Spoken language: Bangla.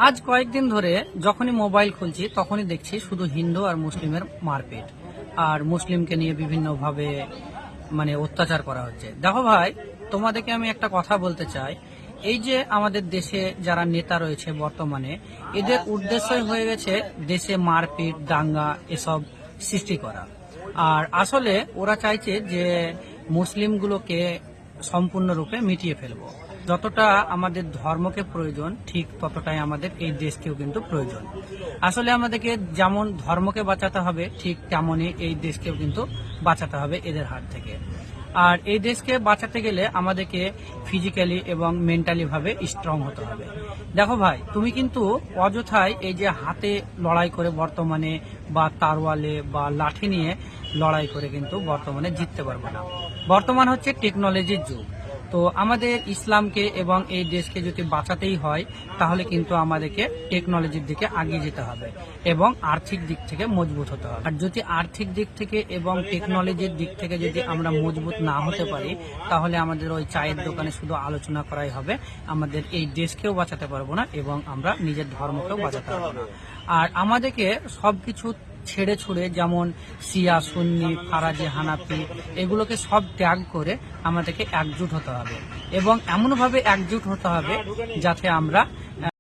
আজ কয়েকদিন ধরে যখনই মোবাইল খুলছি তখনই দেখছি শুধু হিন্দু আর মুসলিমের মারপিট, আর মুসলিমকে নিয়ে বিভিন্নভাবে অত্যাচার করা হচ্ছে। দেখো ভাই, তোমাদেরকে আমি একটা কথা বলতে চাই। এই যে আমাদের দেশে যারা নেতা রয়েছে বর্তমানে, এদের উদ্দেশ্যই হয়ে গেছে দেশে মারপিট, দাঙ্গা এসব সৃষ্টি করা। আর আসলে ওরা চাইছে যে মুসলিমগুলোকে সম্পূর্ণরূপে মিটিয়ে ফেলবো। যতটা আমাদের ধর্মকে প্রয়োজন, ঠিক ততটাই আমাদের এই দেশকেও কিন্তু প্রয়োজন। আসলে আমাদেরকে যেমন ধর্মকে বাঁচাতে হবে, ঠিক তেমনই এই দেশকেও কিন্তু বাঁচাতে হবে এদের হাত থেকে। আর এই দেশকে বাঁচাতে গেলে আমাদেরকে ফিজিক্যালি এবং মেন্টালি ভাবে স্ট্রং হতে হবে। দেখো ভাই, তুমি কিন্তু অযথায় এই যে হাতে লড়াই করে বর্তমানে, বা তারওয়ালে বা লাঠি নিয়ে লড়াই করে কিন্তু বর্তমানে জিততে পারবে না। বর্তমান হচ্ছে টেকনোলজির যুগ। তো আমাদের ইসলামকে এবং এই দেশকে যদি বাঁচাতেই হয়, তাহলে কিন্তু আমাদেরকে টেকনোলজির দিকে এগিয়ে যেতে হবে এবং আর্থিক দিক থেকে মজবুত হতে হবে। আর যদি আর্থিক দিক থেকে এবং টেকনোলজির দিক থেকে যদি আমরা মজবুত না হতে পারি, তাহলে আমাদের ওই চায়ের দোকানে শুধু আলোচনা করাই হবে। আমাদের এই দেশকেও বাঁচাতে পারবো না এবং আমরা নিজের ধর্মকেও বাঁচাতে পারবো না। আর আমাদেরকে সবকিছু ছেড়ে ছুড়ে, যেমন শিয়া, সুন্নি, ফারাজি, হানাফি, এগুলোকে সব ত্যাগ করে আমাদেরকে একজুট হতে হবে এবং এমনভাবে একজুট হতে হবে যাতে আমরা